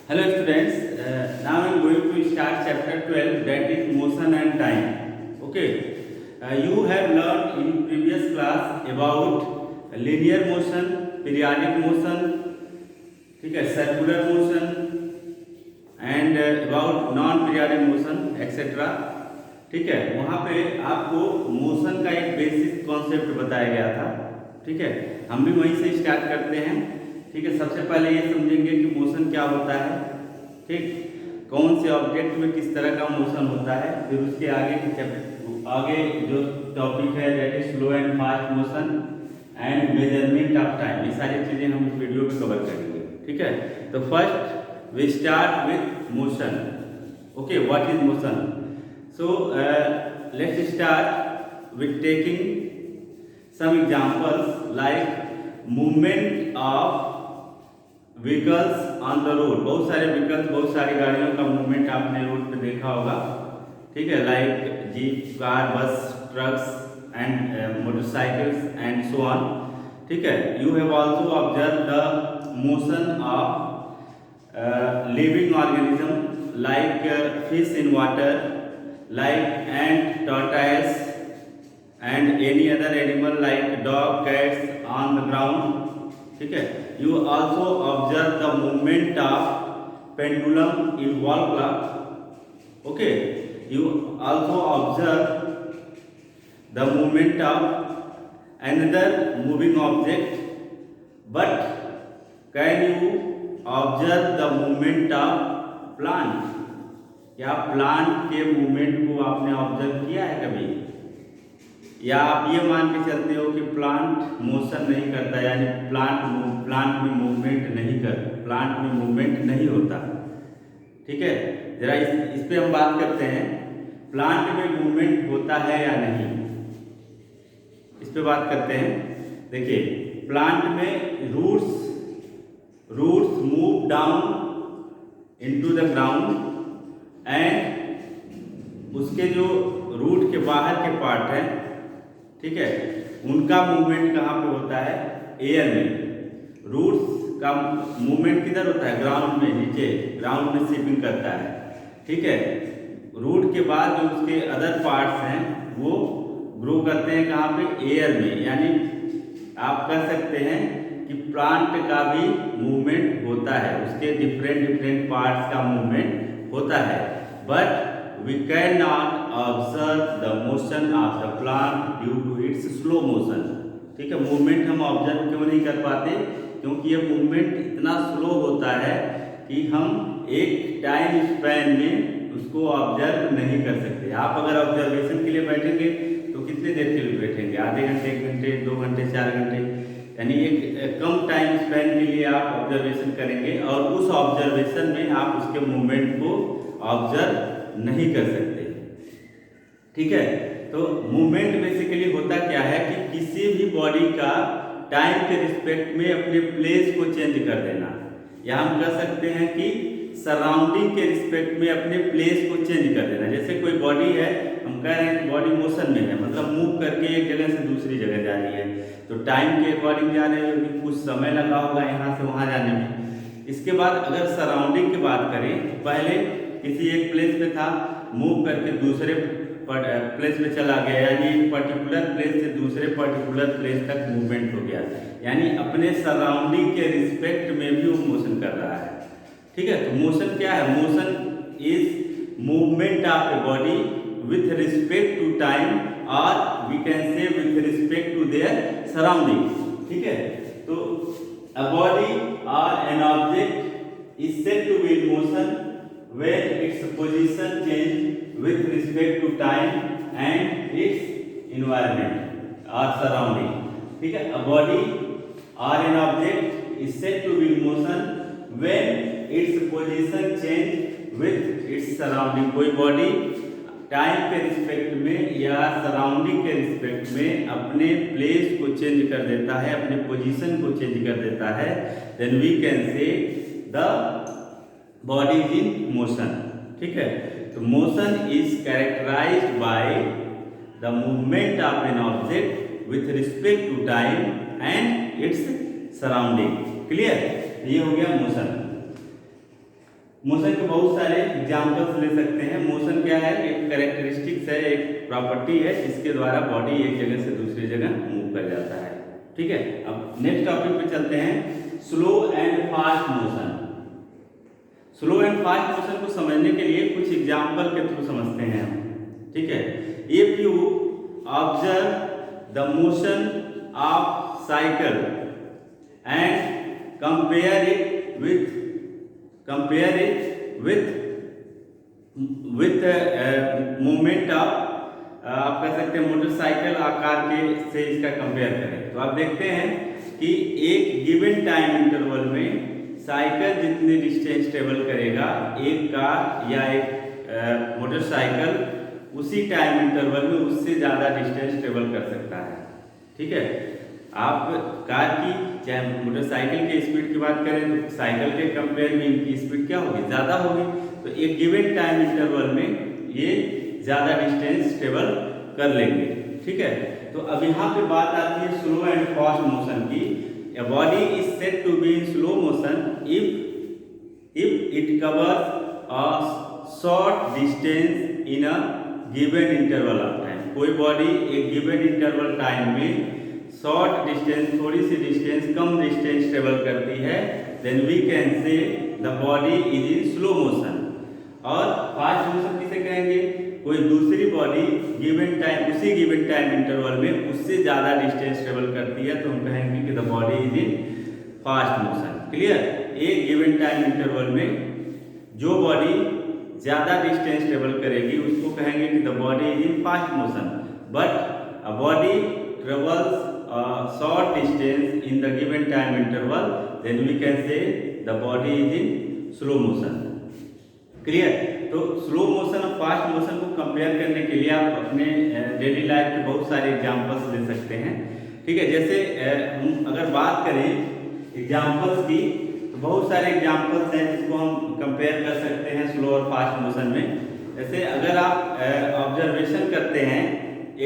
Hello students, now I am going to start chapter 12, that is motion and time. Okay, you have learned in previous class about linear motion, periodic motion, ठीक है, circular motion and about non-periodic motion etc. ठीक है, वहाँ पे आपको motion का एक basic concept बताया गया था. ठीक है, हम भी वहीं से स्टार्ट करते हैं. ठीक है, सबसे पहले ये समझेंगे कि मोशन क्या होता है. ठीक, कौन से ऑब्जेक्ट में किस तरह का मोशन होता है. फिर उसके आगे जो टॉपिक है that is slow and fast motion and measurement of time. ये सारी चीज़ें हम इस वीडियो में कवर करेंगे. ठीक है, तो first we start with motion. Okay, what is motion? So let's start with taking some examples like movement of vehicles on the road. बहुत सारे व्हीकल्स, बहुत सारी गाड़ियों का मूवमेंट आपने रोड पे देखा होगा. ठीक है, लाइक जीप, कार, बस, trucks and motorcycles and so on. ठीक है, you have also observe the motion of living organism like fish in water, like ant, tortoise and any other animal like dog, cats on the ground. ठीक है, you also observe the movement of pendulum in wall clock. Okay, you also observe the movement of another moving object, but can you observe the movement of plant? क्या plant के movement को आपने observe किया है कभी? या आप ये मान के चलते हो कि प्लांट मोशन नहीं करता, यानी प्लांट में मूवमेंट नहीं होता. ठीक है, जरा इस पे हम बात करते हैं. प्लांट में मूवमेंट होता है या नहीं, इस पे बात करते हैं. देखिए, प्लांट में roots move down into the ground and उसके जो रूट के बाहर के पार्ट है, ठीक है, उनका मूवमेंट कहाँ पे होता है? एयर में. रूट्स का मूवमेंट किधर होता है? ग्राउंड में, नीचे ग्राउंड में स्वीपिंग करता है. ठीक है, रूट के बाद जो उसके अदर पार्ट्स हैं वो ग्रो करते हैं कहाँ पे? एयर में. यानी आप कह सकते हैं कि प्लांट का भी मूवमेंट होता है, उसके डिफरेंट पार्ट्स का मूवमेंट होता है. But we cannot observe the motion of the plant due to its slow motion. ठीक है, मूवमेंट हम ऑब्जर्व क्यों नहीं कर पाते? क्योंकि ये मूवमेंट इतना स्लो होता है कि हम एक टाइम स्पैन में उसको ऑब्जर्व नहीं कर सकते. आप अगर ऑब्जर्वेशन के लिए बैठेंगे तो कितने देर के लिए बैठेंगे? आधे घंटे, 1 घंटे, 2 घंटे, 4 घंटे, यानी एक कम टाइम स्पैन के लिए आप ऑब्जर्वेशन करेंगे और उस ऑब्जर्वेशन में आप उसके मूवमेंट को ऑब्जर्व नहीं कर सकते. ठीक है, तो मूवमेंट बेसिकली होता क्या है कि किसी भी बॉडी का टाइम के रिस्पेक्ट में अपने प्लेस को चेंज कर देना, या हम कह सकते हैं कि सराउंडिंग के रिस्पेक्ट में अपने प्लेस को चेंज कर देना. जैसे कोई बॉडी है, हम कह रहे हैं कि बॉडी मोशन में है, मतलब मूव करके एक जगह से दूसरी जगह जा रही है, तो टाइम के अकॉर्डिंग जा रहे हो, कुछ समय लगा होगा यहाँ से वहाँ जाने में. इसके बाद अगर सराउंडिंग की बात करें, पहले किसी एक प्लेस पे था, मूव करके दूसरे प्लेस में चला गया, यानी एक पर्टिकुलर प्लेस से दूसरे पर्टिकुलर प्लेस तक मूवमेंट हो गया, यानी अपने सराउंडिंग के रिस्पेक्ट में भी वो मोशन कर रहा है. ठीक है, तो मोशन क्या है? Motion is movement of a body with respect to time और we can say with respect to their surrounding. ठीक है, तो अ बॉडी और an object is said to be in motion when its position change with respect to time and its environment or surrounding. ठीक है, a body or an object is said to be in motion when its position change with its surrounding. कोई body time के respect में या surrounding के respect में अपने place को चेंज कर देता है, अपने पोजीशन को चेंज कर देता है, then we can say the body is in motion. ठीक है, तो motion is characterized by the movement of an object with respect to time and its surrounding. Clear? ये हो गया मोशन. मोशन के बहुत सारे एग्जाम्पल्स ले सकते हैं। मोशन क्या है, एक कैरेक्टरिस्टिक्स है, एक प्रॉपर्टी है जिसके द्वारा बॉडी एक जगह से दूसरी जगह मूव कर जाता है। ठीक है, अब नेक्स्ट टॉपिक पे चलते हैं, slow and fast motion. Slow and fast motion को समझने के लिए कुछ एग्जाम्पल के थ्रू समझते हैं हम। ठीक है, if you observe the motion of cycle and compare it with movement of, आप कह सकते हैं मोटरसाइकिल आकार के से इसका कंपेयर करें तो आप देखते हैं कि एक गिवन टाइम इंटरवल में साइकिल जितनी डिस्टेंस ट्रेवल करेगा, एक कार या एक मोटरसाइकिल उसी टाइम इंटरवल में उससे ज़्यादा डिस्टेंस ट्रेवल कर सकता है। ठीक है, आप कार की चाहे मोटरसाइकिल के स्पीड की बात करें तो साइकिल के कंपेयर में इनकी स्पीड क्या होगी, ज़्यादा होगी। तो एक गिवन टाइम इंटरवल में ये ज़्यादा डिस्टेंस ट्रेवल कर लेंगे। ठीक है, तो अब यहाँ पे बात आती है स्लो एंड फास्ट मोशन की। A body is said to be in slow motion if it covers a short distance in a given interval of time। कोई बॉडी एक गिवन इंटरवल टाइम में शॉर्ट डिस्टेंस, थोड़ी सी distance, कम distance travel करती है, then we can say the body is in slow motion. और fast motion किसे कहेंगे, कोई दूसरी बॉडी गिवन टाइम, उसी गिवन टाइम इंटरवल में उससे ज़्यादा डिस्टेंस ट्रेवल करती है तो हम कहेंगे कि the body is in fast motion. Clear, एक गिवन टाइम इंटरवल में जो बॉडी ज़्यादा डिस्टेंस ट्रेवल करेगी उसको कहेंगे कि the body is in fast motion. But a body travels short distance in the given time interval, then we can say the body is in slow motion। Clear, तो slow motion और fast motion को compare करने के लिए आप अपने daily life के बहुत सारे एग्जांपल्स ले सकते हैं। ठीक है, जैसे हम अगर बात करें एग्जांपल्स की तो बहुत सारे एग्जांपल्स हैं जिसको हम कंपेयर कर सकते हैं स्लो और फास्ट मोशन में। जैसे अगर आप ऑब्जर्वेशन करते हैं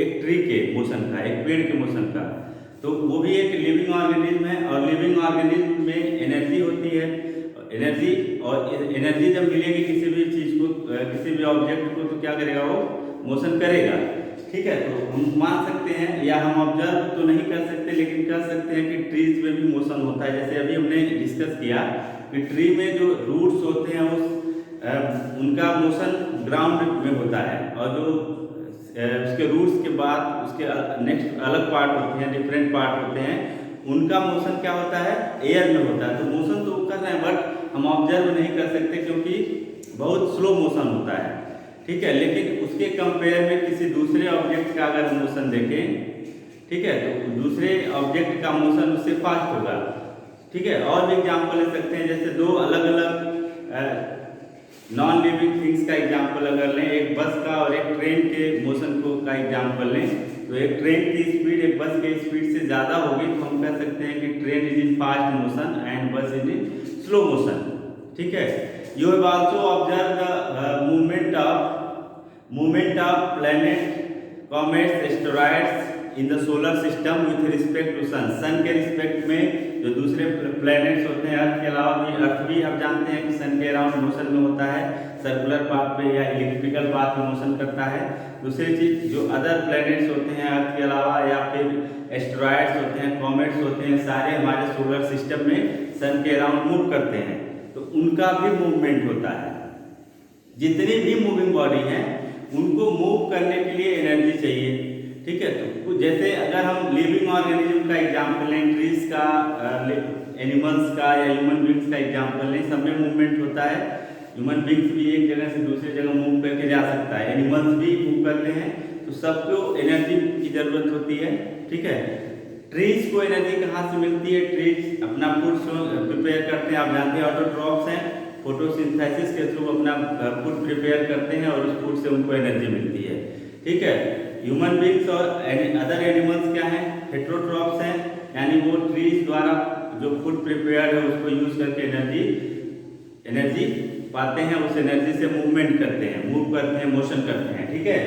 एक ट्री के मोशन का, एक पेड़ के मोशन का, तो वो भी एक लिविंग ऑर्गेनिज्म है और लिविंग ऑर्गेनिज्म में एनर्जी होती है। एनर्जी और एनर्जी जब मिलेगी किसी भी चीज़ को, किसी भी ऑब्जेक्ट को, तो क्या करेगा, वो मोशन करेगा। ठीक है, तो हम मान सकते हैं या हम ऑब्जर्व तो नहीं कर सकते लेकिन कह सकते हैं कि ट्रीज में भी मोशन होता है। जैसे अभी हमने डिस्कस किया कि ट्री में जो रूट्स होते हैं उनका मोशन ग्राउंड में होता है और जो उसके रूट्स के बाद उसके नेक्स्ट अलग पार्ट होते हैं, डिफरेंट पार्ट होते हैं, उनका मोशन क्या होता है, एयर में होता है। तो मोशन तो कर रहे हैं बट हम ऑब्जर्व नहीं कर सकते क्योंकि बहुत स्लो मोशन होता है। ठीक है, लेकिन उसके कंपेयर में किसी दूसरे ऑब्जेक्ट का अगर मोशन देखें, ठीक है, तो दूसरे ऑब्जेक्ट का मोशन उससे फास्ट होगा। ठीक है, और भी एग्जाम्पल ले सकते हैं, जैसे दो अलग अलग नॉन लिविंग थिंग्स का एग्जाम्पल अगर लें, एक बस का और एक ट्रेन के मोशन को का एग्जाम्पल लें, तो एक ट्रेन की स्पीड एक बस के स्पीड से ज़्यादा होगी तो हम कह सकते हैं कि train is in fast motion and bus is in slow motion. ठीक है, you have also observe the movement of planet, comets, asteroids in the solar system with respect to sun. Sun के रिस्पेक्ट में जो दूसरे planets होते हैं, अर्थ के अलावा भी, अर्थ भी आप जानते हैं कि सन के अराउंड मोशन में होता है, सर्कुलर पाथ पे या इलेक्ट्रिकल पाथ पे मोशन करता है। दूसरी चीज जो अदर प्लैनेट्स होते हैं अर्थ के अलावा या फिर एस्टेरॉयड्स होते हैं, कॉमेट्स होते हैं, सारे हमारे सोलर सिस्टम में सन के अराउंड मूव करते हैं तो उनका भी मूवमेंट होता है। जितनी भी मूविंग बॉडी हैं उनको मूव करने के लिए एनर्जी चाहिए। ठीक है, तो जैसे अगर हम लिविंग ऑर्गेनिज्म का एग्जाम्पल लें, ट्रीज का, एनिमल्स का या ह्यूमन बींग्स का एग्जाम्पल लें, सब में मूवमेंट होता है। ह्यूमन बींग्स भी एक जगह से दूसरी जगह मूव करके जा सकता है, एनिमल्स भी मूव करते हैं, तो सबको एनर्जी की जरूरत होती है। ठीक है, ट्रीज को एनर्जी कहाँ से मिलती है, ट्रीज अपना फूड प्रिपेयर करते हैं, आप जानते हैं ऑटोट्रॉफ्स हैं, फोटोसिंथेसिस के थ्रू अपना फूड प्रिपेयर करते हैं और उस फूड से उनको एनर्जी मिलती है। ठीक है, ह्यूमन बींग्स और अदर एनिमल्स क्या हैं, हेटेरोट्रॉफ्स हैं, यानी वो ट्रीज द्वारा जो फूड प्रिपेयर्ड है उसको यूज करके एनर्जी पाते हैं, उस एनर्जी से मूवमेंट करते हैं, मूव करते हैं, मोशन करते हैं। ठीक है,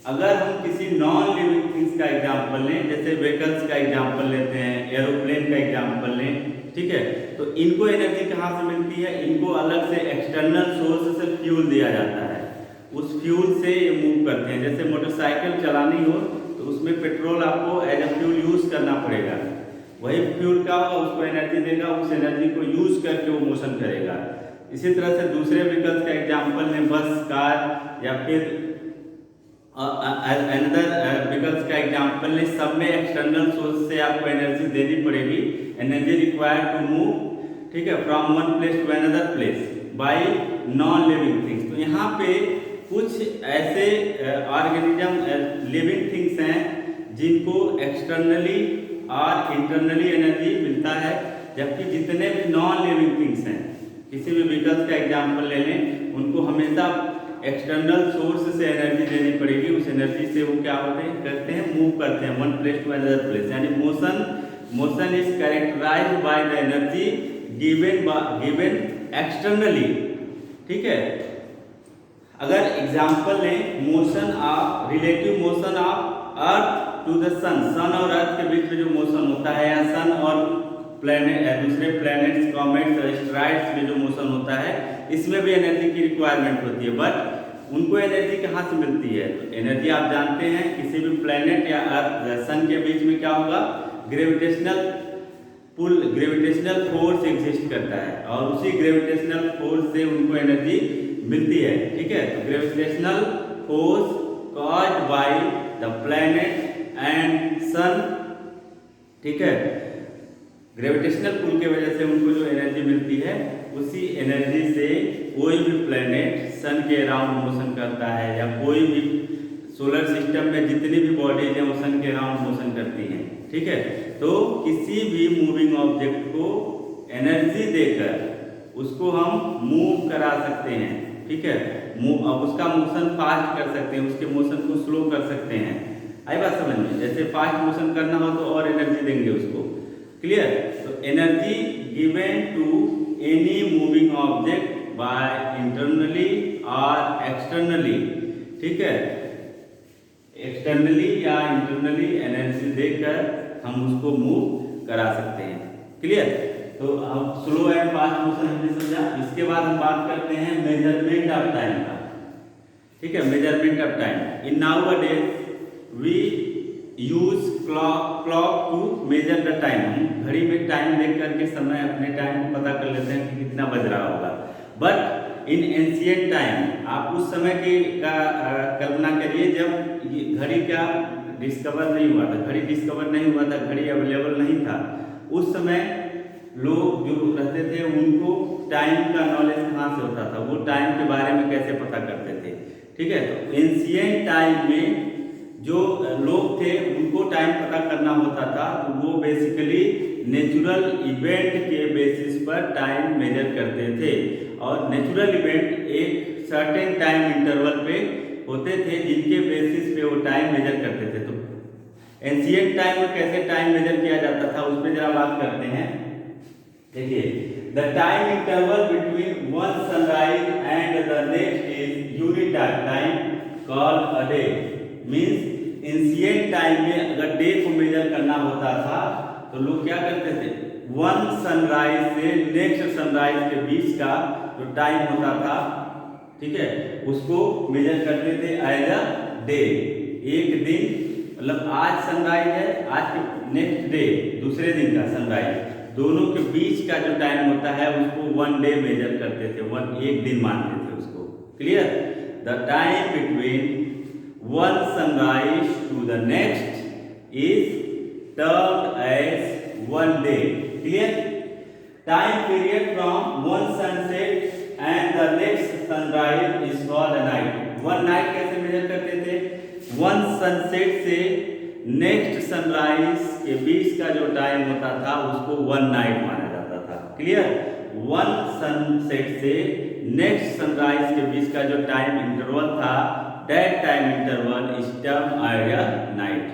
अगर हम किसी नॉन लिविंग थिंग्स का एग्जाम्पल लें, जैसे व्हीकल्स का एग्जाम्पल लेते हैं, एरोप्लेन का एग्जाम्पल लें, ठीक है, तो इनको एनर्जी कहाँ से मिलती है? इनको अलग से एक्सटर्नल सोर्स से फ्यूल दिया जाता है, उस फ्यूल से ये मूव करते हैं। जैसे मोटरसाइकिल चलानी हो तो उसमें पेट्रोल आपको एज ए फ्यूल यूज करना पड़ेगा, वही फ्यूल का होगा उसको एनर्जी देगा, उस एनर्जी को यूज करके वो मोशन करेगा। इसी तरह से दूसरे व्हीकल्स का एग्जाम्पल में बस, कार या फिर अनदर व्हीकल्स का एग्जाम्पल ने, सब में एक्सटर्नल सोर्स से आपको एनर्जी देनी पड़ेगी। एनर्जी रिक्वायर्ड टू मूव, ठीक है, from one place to another place by non living things. तो यहाँ पे कुछ ऐसे ऑर्गेनिज्म लिविंग थिंग्स हैं जिनको एक्सटर्नली और इंटरनली एनर्जी मिलता है, जबकि जितने भी नॉन लिविंग थिंग्स हैं, किसी भी व्हीकल्स का एग्जाम्पल ले लें, उनको हमेशा एक्सटर्नल सोर्स से एनर्जी देनी पड़ेगी। उस एनर्जी से वो क्या होते हैं, करते हैं, मूव करते हैं one place to another place. यानी motion is characterized by the energy given externally, ठीक है। अगर एग्जाम्पल लें, motion of relative motion of earth to the sun, sun और अर्थ के बीच में जो मोशन होता है, या सन और प्लैनेट, दूसरे प्लैनेट्स, कॉमेट्स, एस्टेरॉइड्स में जो मोशन होता है, इसमें भी एनर्जी की रिक्वायरमेंट होती है। बट उनको एनर्जी कहाँ से मिलती है? तो एनर्जी आप जानते हैं, किसी भी प्लैनेट या अर्थ सन के बीच में क्या होगा, gravitational pull, gravitational force exist करता है, और उसी ग्रेविटेशनल फोर्स से उनको एनर्जी मिलती है, ठीक है। तो gravitational force caused by the planet and sun, ठीक है, ग्रेविटेशनल पुल के वजह से उनको जो एनर्जी मिलती है, उसी एनर्जी से कोई भी प्लैनेट सन के अराउंड मोशन करता है, या कोई भी सोलर सिस्टम में जितनी भी बॉडीज हैं वो सन के अराउंड मोशन करती हैं, ठीक है। तो किसी भी मूविंग ऑब्जेक्ट को एनर्जी देकर उसको हम मूव करा सकते हैं, ठीक है। अब उसका मोशन फास्ट कर सकते हैं, उसके मोशन को स्लो कर सकते हैं। आई बात समझ में? जैसे फास्ट मोशन करना हो तो और एनर्जी देंगे उसको, क्लियर। तो energy given to any moving object by internally और एक्सटर्नली, ठीक है, एक्सटर्नली या इंटरनली एनर्जी देकर हम उसको मूव करा सकते हैं, क्लियर। तो अब स्लो एंड फास्ट मोशन हमने समझा। इसके बाद हम बात करते हैं मेजरमेंट ऑफ टाइम का, ठीक है, measurement of time. In nowadays we use clock to measure the time. हम घड़ी में टाइम देख करके समय, अपने टाइम को पता कर लेते हैं कि कितना बज रहा होगा। बट इन एंशिएंट टाइम, आप उस समय की कल्पना करिए जब घड़ी का डिस्कवर नहीं हुआ था, घड़ी डिस्कवर नहीं हुआ था, घड़ी अवेलेबल नहीं था। उस समय लोग जो रहते थे उनको टाइम का नॉलेज कहाँ से होता था, वो टाइम के बारे में कैसे पता करते थे, ठीक है। तो एंशिएंट टाइम में जो लोग थे उनको टाइम पता करना होता था, तो वो बेसिकली नेचुरल इवेंट के बेसिस पर टाइम मेजर करते थे। और नेचुरल इवेंट एक सर्टेन टाइम इंटरवल पे होते थे जिनके बेसिस पे वो टाइम मेजर करते थे। तो एंशिएंट टाइम में कैसे टाइम मेजर किया जाता था उस पर जरा बात करते हैं। देखिए, the time interval between one sunrise and the next is unit time called a day. Means ancient time में अगर डे को मेजर करना होता था तो लोग क्या करते थे, वन सनराइज से नेक्स्ट सनराइज के बीच का जो टाइम होता था, ठीक है, उसको मेजर करते थे एज अ डे। एक दिन, मतलब आज सनराइज है, आज के नेक्स्ट डे दूसरे दिन का सनराइज, दोनों के बीच का जो टाइम होता है उसको वन डे मेजर करते थे, एक दिन मानते थे उसको, clear. The time between one sunrise to the next is termed as one day, clear. Time period from one sunset and the next sunrise is called a night. One night कैसे measure करते थे, one sunset से next sunrise के बीच का जो time होता था उसको वन नाइट माना जाता था, क्लियर। वन सनसेट से नेक्स्ट सनराइज के बीच का जो टाइम इंटरवल था, that time interval is termed as a night.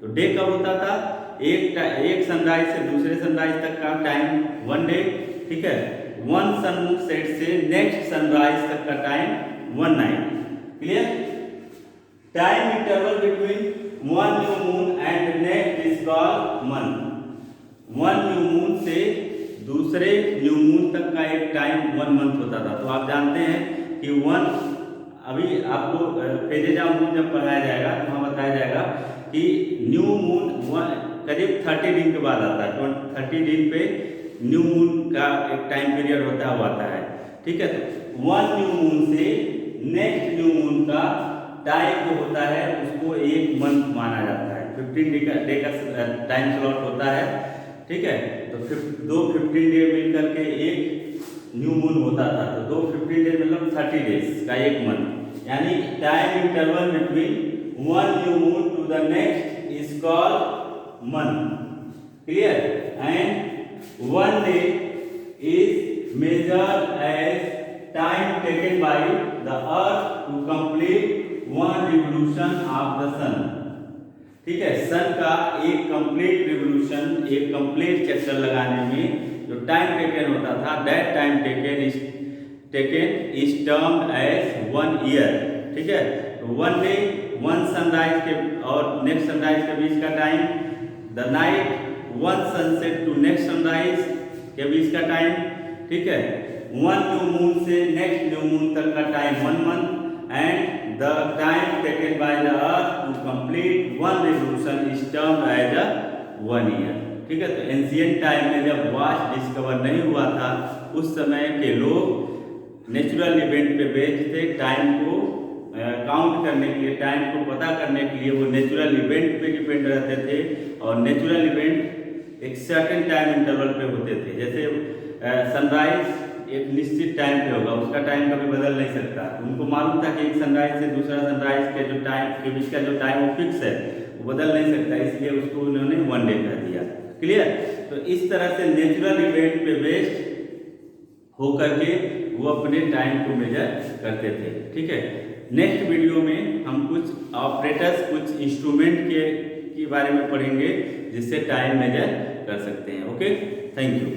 तो डे कब होता था, एक सनराइज से दूसरे सनराइज तक का टाइम वन डे, ठीक है। वन सनसेट से नेक्स्ट सनराइज तक का time one night, clear. Time interval between one new moon and next is called month. One new moon से दूसरे न्यू मून तक का एक टाइम 1 मंथ होता था। तो आप जानते हैं कि अभी आपको फेजेज ऑफ मून जब पढ़ाया जाएगा तो वहाँ बताया जाएगा कि न्यू मून करीब 30 दिन के बाद आता है। 30 दिन पे न्यू मून का एक टाइम पीरियड होता है, वो आता है। ठीक है, तो 1 न्यू मून से नेक्स्ट न्यू मून का टाइम जो होता है उसको 1 मंथ माना जाता है। 15 डे का टाइम स्लॉट होता है। ठीक है, तो दो 15 डे मिल करके एक न्यू मून होता था। तो दो 15 डे मतलब 30 डेज का 1 मंथ, यानी time interval between 1 new moon to the next is called month. Clear? And 1 day is measured as time taken by the earth to complete 1 revolution of the sun. ठीक है, सन का एक complete revolution, एक complete चक्कर लगाने में जो time taken होता था, that time taken is termed as 1 year. ठीक है, तो 1 डे 1 सनराइज के और नेक्स्ट सनराइज के बीच का time, the night 1 sunset to next sunrise के बीच का टाइम। ठीक है, 1 न्यू मून से नेक्स्ट न्यू मून तक का time 1 month, and the time taken by the earth to complete 1 revolution is termed as a 1 year। ठीक है, तो एंशिएंट टाइम में जब वॉच डिस्कवर नहीं हुआ था उस समय के लोग नेचुरल इवेंट पे बेस्ड थे। टाइम को काउंट करने के लिए, टाइम को पता करने के लिए वो नेचुरल इवेंट पे डिपेंड रहते थे, और नेचुरल इवेंट एक सर्टेन टाइम इंटरवल पे होते थे। जैसे सनराइज एक निश्चित टाइम पे होगा, उसका टाइम कभी बदल नहीं सकता। उनको मालूम था कि एक सनराइज से दूसरा सनराइज के जो टाइम के बीच का जो टाइम वो फिक्स है, वो बदल नहीं सकता, इसलिए उसको उन्होंने 1 डे कर दिया। क्लियर? तो इस तरह से नेचुरल इवेंट पे बेस्ड होकर के वो अपने टाइम को मेजर करते थे। ठीक है, नेक्स्ट वीडियो में हम कुछ ऑपरेटर्स, कुछ इंस्ट्रूमेंट के बारे में पढ़ेंगे जिससे टाइम मेजर कर सकते हैं। Okay, thank you.